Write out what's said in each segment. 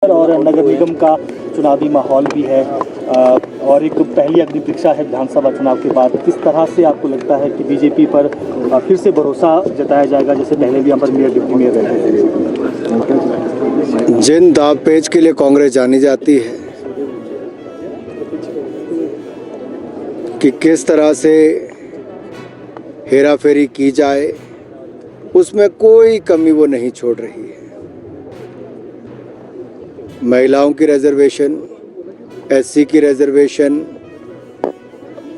और नगर निगम का चुनावी माहौल भी है और एक पहली अग्नि परीक्षा है विधानसभा चुनाव के बाद। किस तरह से आपको लगता है कि बीजेपी पर फिर से भरोसा जताया जाएगा, जैसे पहले भी यहाँ पर मेयर डिप्टी मेयर रहे थे? जिन दाव पेच के लिए कांग्रेस जानी जाती है कि किस तरह से हेराफेरी की जाए, उसमें कोई कमी वो नहीं छोड़ रही है। महिलाओं की रिजर्वेशन, एससी की रिजर्वेशन,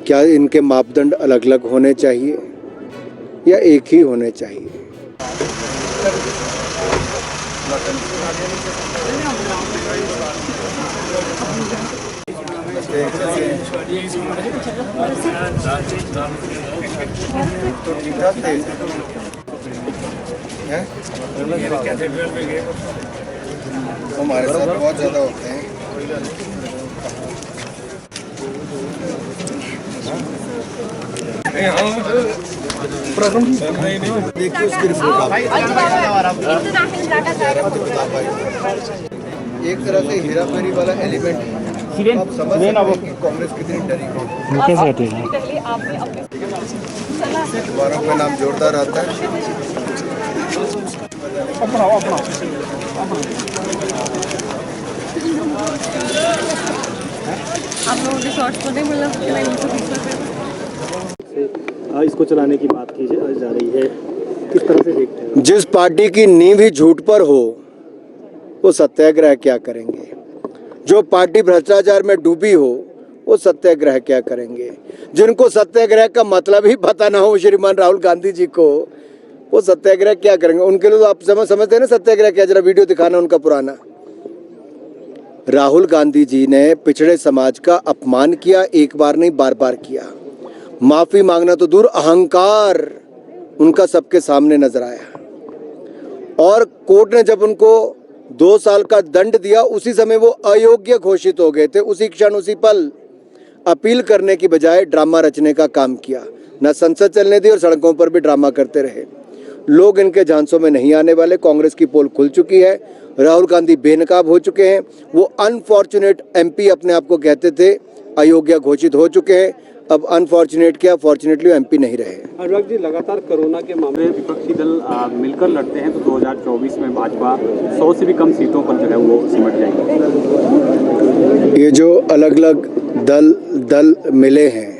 क्या इनके मापदंड अलग अलग होने चाहिए या एक ही होने चाहिए? तो ठीक ठाक थे हमारे साथ बहुत ज़्यादा होते हैं। देखिए उसकी रिपोर्ट एक तरह से हेराफेरी वाला एलिमेंट आप समझ सकते हैं कि कांग्रेस कितनी डरी है। दोबारा का नाम जोरदार आता है। आप लोगों के शॉर्ट्स को नहीं मतलब इसको चलाने की बात की जा रही है, किस तरह से देखते हैं? जिस पार्टी की नींव ही झूठ पर हो वो सत्याग्रह क्या करेंगे? जो पार्टी भ्रष्टाचार में डूबी हो वो सत्याग्रह क्या करेंगे? जिनको सत्याग्रह का मतलब ही पता ना हो श्रीमान राहुल गांधी जी को, वो सत्याग्रह क्या करेंगे? उनके लिए तो आप समझते हैं ना सत्याग्रह क्या? जरा वीडियो दिखाना उनका पुराना। राहुल गांधी जी ने पिछड़े समाज का अपमान किया, एक बार नहीं बार बार किया। माफी मांगना तो दूर, अहंकार उनका सबके सामने नजर आया। और कोर्ट ने जब उनको 2 साल का दंड दिया, उसी समय वो अयोग्य घोषित हो गए थे। उसी क्षण उसी पल अपील करने की बजाय ड्रामा रचने का काम किया। न संसद चलने दी और सड़कों पर भी ड्रामा करते रहे। लोग इनके झांसों में नहीं आने वाले। कांग्रेस की पोल खुल चुकी है। राहुल गांधी बेनकाब हो चुके हैं। वो अनफॉर्चुनेट एमपी अपने आप को कहते थे, अयोग्य घोषित हो चुके हैं। अब अनफॉर्चुनेट क्या, फॉर्चुनेटली एमपी नहीं रहे। अनुराग जी, लगातार कोरोना के मामले विपक्षी दल मिलकर लड़ते हैं तो 2024 में भाजपा 100 से भी कम सीटों पर जो है वो सिमट जाएगी। ये जो अलग अलग दल मिले हैं,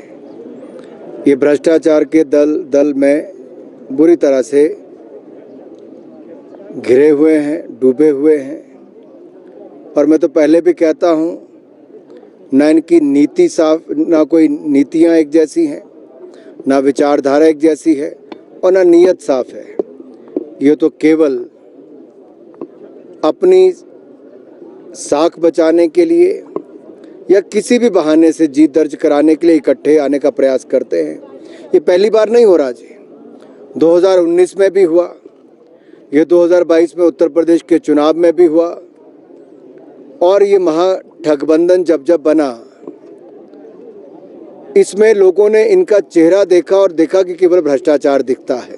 ये भ्रष्टाचार के दल में बुरी तरह से घिरे हुए हैं, डूबे हुए हैं। और मैं तो पहले भी कहता हूँ, ना इनकी नीति साफ, ना कोई नीतियाँ एक जैसी हैं, ना विचारधारा एक जैसी है, और ना नीयत साफ है। ये तो केवल अपनी साख बचाने के लिए या किसी भी बहाने से जीत दर्ज कराने के लिए इकट्ठे आने का प्रयास करते हैं। ये पहली बार नहीं हो रहा जी, 2019 में भी हुआ, ये 2022 में उत्तर प्रदेश के चुनाव में भी हुआ, और ये महागठबंधन जब बना, इसमें लोगों ने इनका चेहरा देखा और देखा कि केवल भ्रष्टाचार दिखता है।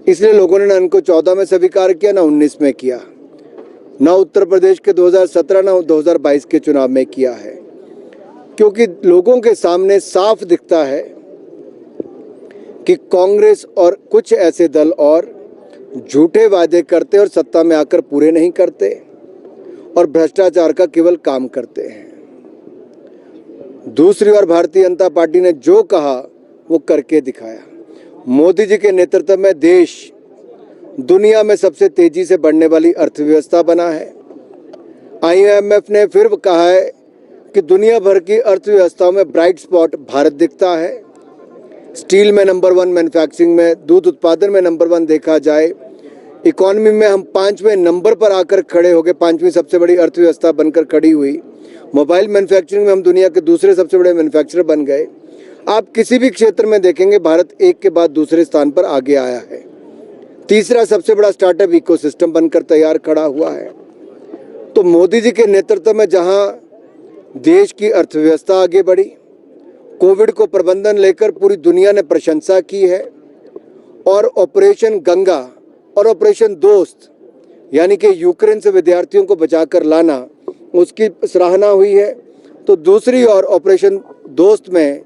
इसलिए लोगों ने ना इनको 14 में स्वीकार किया, ना 19 में किया, ना उत्तर प्रदेश के 2017 ना 2022 के चुनाव में किया है। क्योंकि लोगों के सामने साफ दिखता है कि कांग्रेस और कुछ ऐसे दल और झूठे वादे करते और सत्ता में आकर पूरे नहीं करते और भ्रष्टाचार का केवल काम करते हैं। दूसरी ओर भारतीय जनता पार्टी ने जो कहा वो करके दिखाया। मोदी जी के नेतृत्व में देश दुनिया में सबसे तेजी से बढ़ने वाली अर्थव्यवस्था बना है। IMF ने फिर कहा है कि दुनिया भर की अर्थव्यवस्थाओं में ब्राइट स्पॉट भारत दिखता है। स्टील में नंबर 1, मैन्युफैक्चरिंग में, दूध उत्पादन में नंबर 1 देखा जाए, इकॉनमी में हम 5वें नंबर पर आकर खड़े हो गए, 5वीं सबसे बड़ी अर्थव्यवस्था बनकर खड़ी हुई। मोबाइल मैन्युफैक्चरिंग में हम दुनिया के दूसरे सबसे बड़े मैन्युफैक्चरर बन गए। आप किसी भी क्षेत्र में देखेंगे, भारत एक के बाद दूसरे स्थान पर आगे आया है। तीसरा सबसे बड़ा स्टार्टअप इकोसिस्टम बनकर तैयार खड़ा हुआ है। तो मोदी जी के नेतृत्व में जहां देश की अर्थव्यवस्था आगे बढ़ी, कोविड को प्रबंधन लेकर पूरी दुनिया ने प्रशंसा की है, और ऑपरेशन गंगा और ऑपरेशन दोस्त, यानी कि यूक्रेन से विद्यार्थियों को बचाकर लाना, उसकी सराहना हुई है। तो दूसरी ओर ऑपरेशन दोस्त में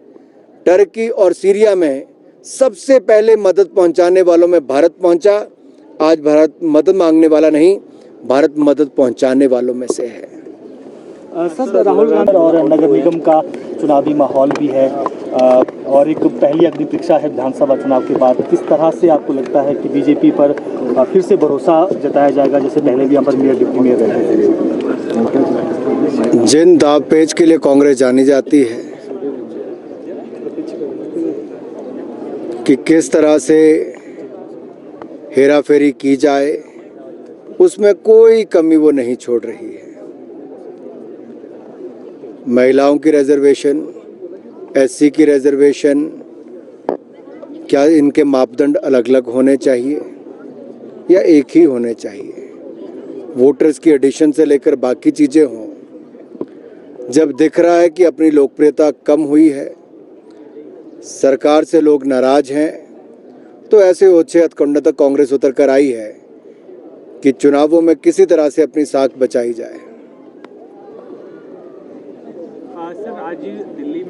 टर्की और सीरिया में सबसे पहले मदद पहुंचाने वालों में भारत पहुंचा। आज भारत मदद मांगने वाला नहीं, भारत मदद पहुंचाने वालों में से है। सर, राहुल गांधी और नगर निगम का चुनावी माहौल भी है और एक पहली अग्नि परीक्षा है विधानसभा चुनाव के बाद। किस तरह से आपको लगता है कि बीजेपी पर फिर से भरोसा जताया जाएगा, जैसे पहले भी यहाँ पर मेयर डिप्टी मेयर रहे थे? जिन दाव पेच के लिए कांग्रेस जानी जाती है कि किस तरह से हेराफेरी की जाए, उसमें कोई कमी वो नहीं छोड़ रही है। महिलाओं की रिजर्वेशन, एससी की रिजर्वेशन, क्या इनके मापदंड अलग अलग होने चाहिए या एक ही होने चाहिए? वोटर्स की एडिशन से लेकर बाकी चीज़ें हों। जब दिख रहा है कि अपनी लोकप्रियता कम हुई है, सरकार से लोग नाराज हैं, तो ऐसे ओछे हथकंडों तक कांग्रेस उतर कर आई है कि चुनावों में किसी तरह से अपनी साख बचाई जाए। सर, आज दिल्ली